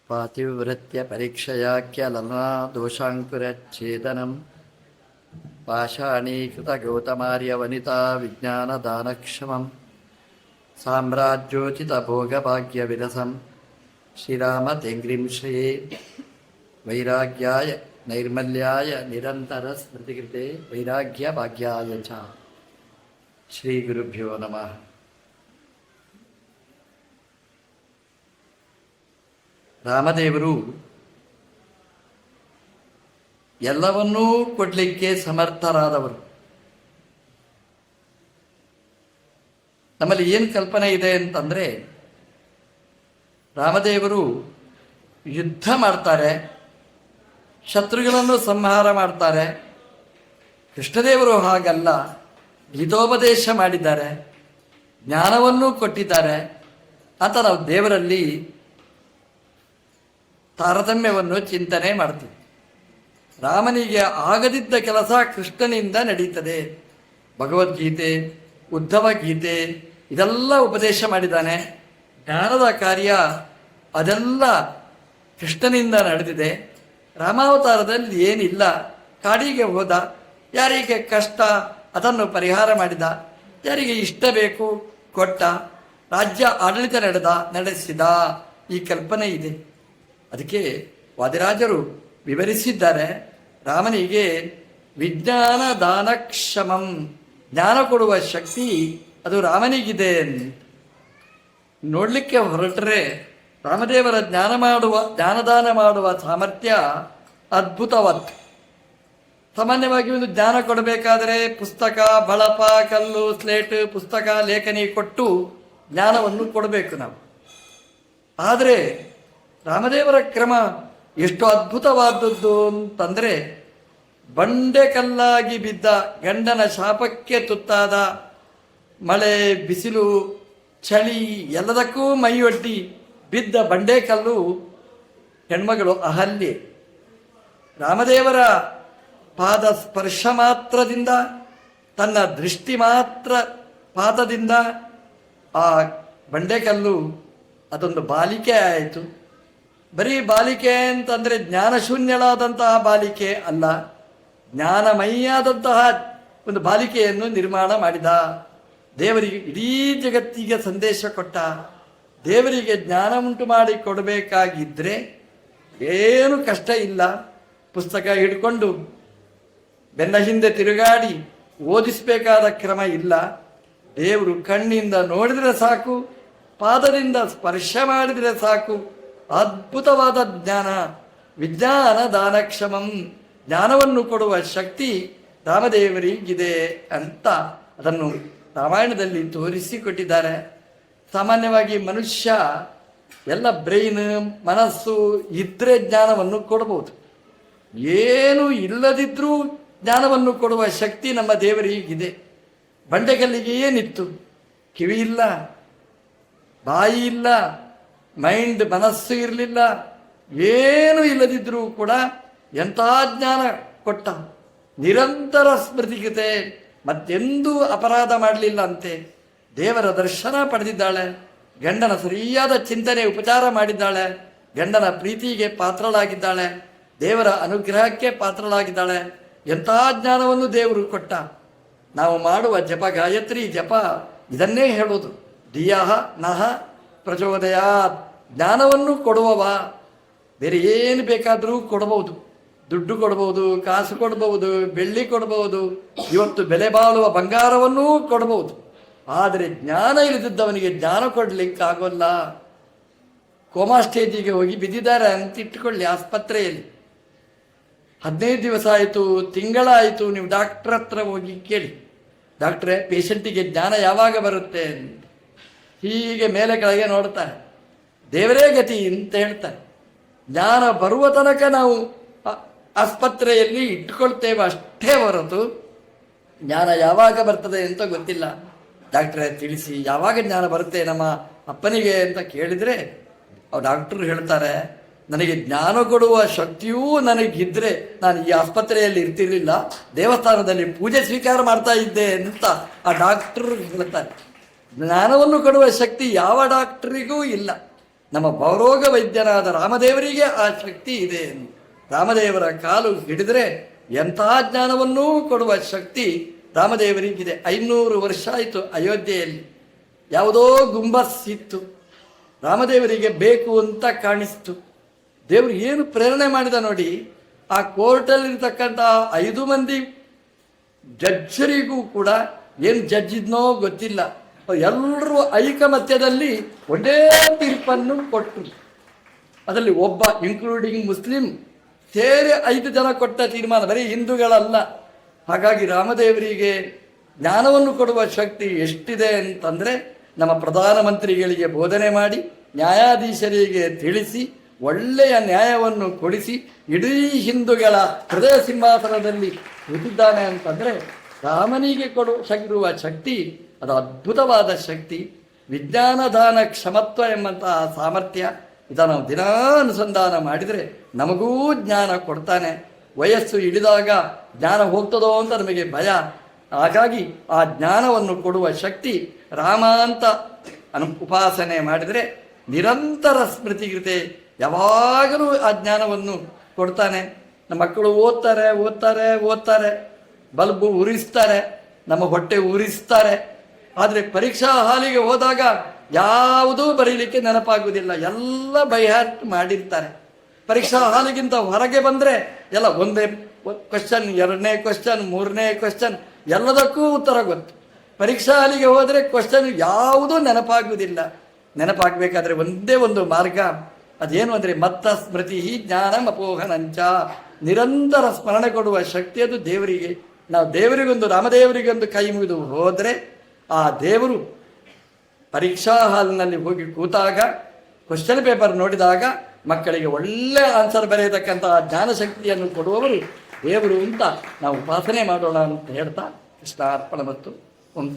ಪಾತಿವ್ರತ್ಯ ಪರೀಕ್ಷಯಾಖ್ಯಲಲನಾ ದೋಷಾಂಕುರಚ್ಛೇದನಂ ಪಾಷಾಣೀಕೃತಗೌತಮಾರ್ಯವನಿತಾ ವಿಜ್ಞಾನದಾನಕ್ಷಮಂ ಸಾಮ್ರಾಜ್ಯೋಚಿತಭೋಗಭಾಗ್ಯವಿರಸಂ ಶ್ರೀರಾಮತೆಂಗ್ರಿಂಶ್ರಯೇ ವೈರಾಗ್ಯಾಯ ನೈರ್ಮಲ್ಯಾಯ ನಿರಂತರಸ್ಮೃತಿಕೃತೆ ವೈರಾಗ್ಯಭಾಗ್ಯಾಯ ಚ. ಶ್ರೀ ಗುರುಭ್ಯೋ ನಮಃ. ರಾಮದೇವರು ಎಲ್ಲವನ್ನೂ ಕೊಡಲಿಕ್ಕೆ ಸಮರ್ಥರಾದವರು. ನಮ್ಮಲ್ಲಿ ಏನು ಕಲ್ಪನೆ ಇದೆ ಅಂತಂದರೆ, ರಾಮದೇವರು ಯುದ್ಧ ಮಾಡ್ತಾರೆ, ಶತ್ರುಗಳನ್ನು ಸಂಹಾರ ಮಾಡ್ತಾರೆ. ಕೃಷ್ಣದೇವರು ಹಾಗಲ್ಲ, ಗೀತೋಪದೇಶ ಮಾಡಿದ್ದಾರೆ, ಜ್ಞಾನವನ್ನು ಕೊಟ್ಟಿದ್ದಾರೆ ಅಂತ ನಾವು ದೇವರಲ್ಲಿ ತಾರತಮ್ಯವನ್ನು ಚಿಂತನೆ ಮಾಡ್ತೀವಿ. ರಾಮನಿಗೆ ಆಗದಿದ್ದ ಕೆಲಸ ಕೃಷ್ಣನಿಂದ ನಡೀತದೆ. ಭಗವದ್ಗೀತೆ, ಉದ್ಧವ ಗೀತೆ ಇದೆಲ್ಲ ಉಪದೇಶ ಮಾಡಿದ್ದಾನೆ. ಜ್ಞಾನದ ಕಾರ್ಯ ಅದೆಲ್ಲ ಕೃಷ್ಣನಿಂದ ನಡೆದಿದೆ. ರಾಮಾವತಾರದಲ್ಲಿ ಏನಿಲ್ಲ, ಕಾಡಿಗೆ ಹೋದ, ಯಾರಿಗೆ ಕಷ್ಟ ಅದನ್ನು ಪರಿಹಾರ ಮಾಡಿದ, ಯಾರಿಗೆ ಇಷ್ಟ ಬೇಕು ಕೊಟ್ಟ, ರಾಜ್ಯ ಆಡಳಿತ ನಡೆಸಿದ. ಈ ಕಲ್ಪನೆ ಇದೆ. ಅದಕ್ಕೆ ವಾದಿರಾಜರು ವಿವರಿಸಿದ್ದಾರೆ, ರಾಮನಿಗೆ ವಿಜ್ಞಾನ ದಾನಕ್ಷಮಂ, ಜ್ಞಾನ ಕೊಡುವ ಶಕ್ತಿ ಅದು ರಾಮನಿಗಿದೆ. ನೋಡಲಿಕ್ಕೆ ಹೊರಟ್ರೆ ರಾಮದೇವರ ಜ್ಞಾನದಾನ ಮಾಡುವ ಸಾಮರ್ಥ್ಯ ಅದ್ಭುತವತ್ತು. ಸಾಮಾನ್ಯವಾಗಿ ಒಂದು ಜ್ಞಾನ ಕೊಡಬೇಕಾದರೆ ಪುಸ್ತಕ, ಬಳಪ, ಕಲ್ಲು, ಸ್ಲೇಟ್, ಪುಸ್ತಕ, ಲೇಖನಿ ಕೊಟ್ಟು ಜ್ಞಾನವನ್ನು ಕೊಡಬೇಕು ನಾವು. ಆದರೆ ರಾಮದೇವರ ಕ್ರಮ ಎಷ್ಟು ಅದ್ಭುತವಾದದ್ದು ಅಂತಂದರೆ, ಬಂಡೆ ಕಲ್ಲಾಗಿ ಬಿದ್ದ ಗಂಡನ ಶಾಪಕ್ಕೆ ತುತ್ತಾದ, ಮಳೆ, ಬಿಸಿಲು, ಚಳಿ ಎಲ್ಲದಕ್ಕೂ ಮೈಯೊಡ್ಡಿ ಬಿದ್ದ ಬಂಡೆಕಲ್ಲು ಹೆಣ್ಮಗಳು ಅಹಲ್ಯೆ. ರಾಮದೇವರ ಪಾದ ಸ್ಪರ್ಶ ಮಾತ್ರದಿಂದ, ತನ್ನ ದೃಷ್ಟಿ ಮಾತ್ರ ಪಾದದಿಂದ ಆ ಬಂಡೆಕಲ್ಲು ಅದೊಂದು ಬಾಲಿಕೆ ಆಯಿತು. ಬರೀ ಬಾಲಿಕೆ ಅಂತಂದರೆ ಜ್ಞಾನಶೂನ್ಯಳಾದಂತಹ ಬಾಲಿಕೆ ಅಲ್ಲ, ಜ್ಞಾನಮಯಿಯಾದಂತಹ ಒಂದು ಬಾಲಿಕೆಯನ್ನು ನಿರ್ಮಾಣ ಮಾಡಿದ. ದೇವರಿಗೆ ಇಡೀ ಜಗತ್ತಿಗೆ ಸಂದೇಶ ಕೊಟ್ಟ. ದೇವರಿಗೆ ಜ್ಞಾನ ಉಂಟು ಮಾಡಿ ಕೊಡಬೇಕಾಗಿದ್ದರೆ ಏನು ಕಷ್ಟ ಇಲ್ಲ. ಪುಸ್ತಕ ಹಿಡ್ಕೊಂಡು ಬೆನ್ನ ಹಿಂದೆ ತಿರುಗಾಡಿ ಓದಿಸಬೇಕಾದ ಕ್ರಮ ಇಲ್ಲ. ದೇವರು ಕಣ್ಣಿಂದ ನೋಡಿದರೆ ಸಾಕು, ಪಾದದಿಂದ ಸ್ಪರ್ಶ ಮಾಡಿದರೆ ಸಾಕು. ಅದ್ಭುತವಾದ ಜ್ಞಾನ, ವಿಜ್ಞಾನ ದಾನಕ್ಷಮಂ, ಜ್ಞಾನವನ್ನು ಕೊಡುವ ಶಕ್ತಿ ರಾಮದೇವರಿಗಿದೆ ಅಂತ ಅದನ್ನು ರಾಮಾಯಣದಲ್ಲಿ ತೋರಿಸಿಕೊಟ್ಟಿದ್ದಾರೆ. ಸಾಮಾನ್ಯವಾಗಿ ಮನುಷ್ಯ ಎಲ್ಲ ಬ್ರೈನ್, ಮನಸ್ಸು ಇದ್ದರೆ ಜ್ಞಾನವನ್ನು ಕೊಡಬಹುದು. ಏನು ಇಲ್ಲದಿದ್ರೂ ಜ್ಞಾನವನ್ನು ಕೊಡುವ ಶಕ್ತಿ ನಮ್ಮ ದೇವರಿಗಿದೆ. ಬಂಡೆಗಲ್ಲಿಗೆ ಏನಿತ್ತು? ಕಿವಿ ಇಲ್ಲ, ಬಾಯಿ ಇಲ್ಲ, ಮೈಂಡ್, ಮನಸ್ಸು ಇರಲಿಲ್ಲ, ಏನು ಇಲ್ಲದಿದ್ರೂ ಕೂಡ ಎಂಥ ಜ್ಞಾನ ಕೊಟ್ಟ. ನಿರಂತರ ಸ್ಮೃತಿಗತೆ, ಮತ್ತೆಂದೂ ಅಪರಾಧ ಮಾಡಲಿಲ್ಲ ಅಂತೆ. ದೇವರ ದರ್ಶನ ಪಡೆದಿದ್ದಾಳೆ, ಗಂಡನ ಸರಿಯಾದ ಚಿಂತನೆ ಉಪಚಾರ ಮಾಡಿದ್ದಾಳೆ, ಗಂಡನ ಪ್ರೀತಿಗೆ ಪಾತ್ರಳಾಗಿದ್ದಾಳೆ, ದೇವರ ಅನುಗ್ರಹಕ್ಕೆ ಪಾತ್ರಳಾಗಿದ್ದಾಳೆ. ಎಂಥ ಜ್ಞಾನವನ್ನು ದೇವರು ಕೊಟ್ಟ. ನಾವು ಮಾಡುವ ಜಪ, ಗಾಯತ್ರಿ ಜಪ ಇದನ್ನೇ ಹೇಳೋದು. ಧಿಯಃ ನಃ ಪ್ರಚೋದಯಾತ್, ಜ್ಞಾನವನ್ನು ಕೊಡುವವ. ಬೇರೆ ಏನು ಬೇಕಾದರೂ ಕೊಡಬಹುದು. ದುಡ್ಡು ಕೊಡಬಹುದು, ಕಾಸು ಕೊಡಬಹುದು, ಬೆಳ್ಳಿ ಕೊಡಬಹುದು, ಇವತ್ತು ಬೆಲೆ ಬಾಳುವ ಬಂಗಾರವನ್ನೂ ಕೊಡಬಹುದು. ಆದರೆ ಜ್ಞಾನ ಇಲ್ಲದಿದ್ದವನಿಗೆ ಜ್ಞಾನ ಕೊಡಲಿಕ್ಕಾಗೋಲ್ಲ. ಕೋಮಾ ಸ್ಟೇಜಿಗೆ ಹೋಗಿ ಬಿದ್ದಿದ್ದಾರೆ ಅಂತ ಇಟ್ಟುಕೊಳ್ಳಿ, ಆಸ್ಪತ್ರೆಯಲ್ಲಿ 15 ದಿವಸ ಆಯಿತು, ತಿಂಗಳಾಯಿತು, ನೀವು ಡಾಕ್ಟ್ರ್ ಹತ್ರ ಹೋಗಿ ಕೇಳಿ, ಡಾಕ್ಟ್ರೇ ಪೇಷಂಟಿಗೆ ಜ್ಞಾನ ಯಾವಾಗ ಬರುತ್ತೆ? ಹೀಗೆ ಮೇಲೆ ಕೆಳಗೆ ನೋಡ್ತಾರೆ, ದೇವರೇ ಗತಿ ಅಂತ ಹೇಳ್ತಾರೆ. ಜ್ಞಾನ ಬರುವ ತನಕ ನಾವು ಆಸ್ಪತ್ರೆಯಲ್ಲಿ ಇಟ್ಕೊಳ್ತೇವೆ ಅಷ್ಟೇ ಹೊರತು ಜ್ಞಾನ ಯಾವಾಗ ಬರ್ತದೆ ಅಂತ ಗೊತ್ತಿಲ್ಲ. ಡಾಕ್ಟ್ರೇ ತಿಳಿಸಿ, ಯಾವಾಗ ಜ್ಞಾನ ಬರುತ್ತೆ ನಮ್ಮ ಅಪ್ಪನಿಗೆ ಅಂತ ಕೇಳಿದರೆ ಡಾಕ್ಟ್ರು ಹೇಳ್ತಾರೆ, ನನಗೆ ಜ್ಞಾನ ಕೊಡುವ ಶಕ್ತಿಯೂ ನನಗಿದ್ದರೆ ನಾನು ಈ ಆಸ್ಪತ್ರೆಯಲ್ಲಿ ಇರ್ತಿರ್ಲಿಲ್ಲ, ದೇವಸ್ಥಾನದಲ್ಲಿ ಪೂಜೆ ಸ್ವೀಕಾರ ಮಾಡ್ತಾ ಇದ್ದೆ ಅಂತ ಆ ಡಾಕ್ಟ್ರು ಹೇಳ್ತಾರೆ. ಜ್ಞಾನವನ್ನು ಕೊಡುವ ಶಕ್ತಿ ಯಾವ ಡಾಕ್ಟರಿಗೂ ಇಲ್ಲ. ನಮ್ಮ ಭವರೋಗ ವೈದ್ಯನಾದ ರಾಮದೇವರಿಗೆ ಆ ಶಕ್ತಿ ಇದೆ. ರಾಮದೇವರ ಕಾಲು ಹಿಡಿದರೆ ಎಂಥ ಜ್ಞಾನವನ್ನೂ ಕೊಡುವ ಶಕ್ತಿ ರಾಮದೇವರಿಗಿದೆ. 500 ವರ್ಷ ಆಯಿತು ಅಯೋಧ್ಯೆಯಲ್ಲಿ ಯಾವುದೋ ಗುಂಬಸ್ ಇತ್ತು, ರಾಮದೇವರಿಗೆ ಬೇಕು ಅಂತ ಕಾಣಿಸ್ತು. ದೇವರು ಏನು ಪ್ರೇರಣೆ ಮಾಡಿದ ನೋಡಿ, ಆ ಕೋರ್ಟಲ್ಲಿರ್ತಕ್ಕಂಥ 5 ಮಂದಿ ಜಡ್ಜರಿಗೂ ಕೂಡ ಏನು ಜಡ್ಜ್ ಇದ್ನೋ ಗೊತ್ತಿಲ್ಲ, ಎಲ್ಲರೂ ಐಕಮತ್ಯದಲ್ಲಿ ಒಂದೇ ತೀರ್ಪನ್ನು ಕೊಟ್ಟರು. ಅದರಲ್ಲಿ ಒಬ್ಬ ಇನ್ಕ್ಲೂಡಿಂಗ್ ಮುಸ್ಲಿಂ ಸೇರಿ 5 ಜನ ಕೊಟ್ಟ ತೀರ್ಮಾನ, ಬರೀ ಹಿಂದೂಗಳಲ್ಲ. ಹಾಗಾಗಿ ರಾಮದೇವರಿಗೆ ಜ್ಞಾನವನ್ನು ಕೊಡುವ ಶಕ್ತಿ ಎಷ್ಟಿದೆ ಅಂತಂದರೆ, ನಮ್ಮ ಪ್ರಧಾನಮಂತ್ರಿಗಳಿಗೆ ಬೋಧನೆ ಮಾಡಿ, ನ್ಯಾಯಾಧೀಶರಿಗೆ ತಿಳಿಸಿ, ಒಳ್ಳೆಯ ನ್ಯಾಯವನ್ನು ಕೊಡಿಸಿ ಇಡೀ ಹಿಂದೂಗಳ ಹೃದಯ ಸಿಂಹಾಸನದಲ್ಲಿ ಕೂತಿದ್ದಾನೆ ಅಂತಂದರೆ ರಾಮನಿಗೆ ಕೊಡುವ ಶಕ್ತಿ ಅದು ಅದ್ಭುತವಾದ ಶಕ್ತಿ. ವಿಜ್ಞಾನದಾನ ಕ್ಷಮತ್ವ ಎಂಬಂತಹ ಸಾಮರ್ಥ್ಯ ಇದನ್ನು ನಾವು ದಿನಾ ಅನುಸಂಧಾನ ಮಾಡಿದರೆ ನಮಗೂ ಜ್ಞಾನ ಕೊಡ್ತಾನೆ. ವಯಸ್ಸು ಇಳಿದಾಗ ಜ್ಞಾನ ಹೋಗ್ತದೋ ಅಂತ ನಮಗೆ ಭಯ. ಹಾಗಾಗಿ ಆ ಜ್ಞಾನವನ್ನು ಕೊಡುವ ಶಕ್ತಿ ರಾಮ ಅಂತ ಉಪಾಸನೆ ಮಾಡಿದರೆ ನಿರಂತರ ಸ್ಮೃತಿಗಿರುತ್ತೆ, ಯಾವಾಗಲೂ ಆ ಜ್ಞಾನವನ್ನು ಕೊಡ್ತಾನೆ. ನಮ್ಮ ಮಕ್ಕಳು ಓದ್ತಾರೆ, ಬಲ್ಬು ಉರಿಸ್ತಾರೆ, ನಮ್ಮ ಹೊಟ್ಟೆ ಉರಿಸ್ತಾರೆ. ಆದರೆ ಪರೀಕ್ಷಾ ಹಾಲಿಗೆ ಹೋದಾಗ ಯಾವುದೂ ಬರೀಲಿಕ್ಕೆ ನೆನಪಾಗುವುದಿಲ್ಲ, ಎಲ್ಲ ಬೈಹಾರ್ಟ್ ಮಾಡಿರ್ತಾರೆ. ಪರೀಕ್ಷಾ ಹಾಲಿಗಿಂತ ಹೊರಗೆ ಬಂದರೆ ಎಲ್ಲ ಒಂದೇ ಕ್ವಶನ್, 2ನೇ ಕ್ವಶನ್, 3ನೇ ಕ್ವಶನ್, ಎಲ್ಲದಕ್ಕೂ ಉತ್ತರ ಗೊತ್ತು. ಪರೀಕ್ಷಾ ಹಾಲಿಗೆ ಹೋದರೆ ಕ್ವಶನ್ ಯಾವುದೂ ನೆನಪಾಗುವುದಿಲ್ಲ. ನೆನಪಾಗಬೇಕಾದ್ರೆ ಒಂದೇ ಒಂದು ಮಾರ್ಗ, ಅದೇನು ಅಂದರೆ ಮತ್ತ ಸ್ಮೃತಿ ಜ್ಞಾನಂ ಅಪೋಹನಂಚ. ನಿರಂತರ ಸ್ಮರಣೆ ಕೊಡುವ ಶಕ್ತಿ ಅದು ದೇವರಿಗೆ. ನಾವು ದೇವರಿಗೊಂದು ರಾಮದೇವರಿಗೊಂದು ಕೈ ಮುಗಿದು ಹೋದರೆ ಆ ದೇವರು ಪರೀಕ್ಷಾ ಹಾಲಿನಲ್ಲಿ ಹೋಗಿ ಕೂತಾಗ ಕ್ವಶನ್ ಪೇಪರ್ ನೋಡಿದಾಗ ಮಕ್ಕಳಿಗೆ ಒಳ್ಳೆ ಆನ್ಸರ್ ಬರೆಯತಕ್ಕಂತಹ ಜ್ಞಾನಶಕ್ತಿಯನ್ನು ಕೊಡುವವರು ದೇವರು ಅಂತ ನಾವು ಉಪಾಸನೆ ಮಾಡೋಣ ಅಂತ ಹೇಳ್ತಾ ಕೃಷ್ಣಾರ್ಪಣ ಮತ್ತು ಒಂದು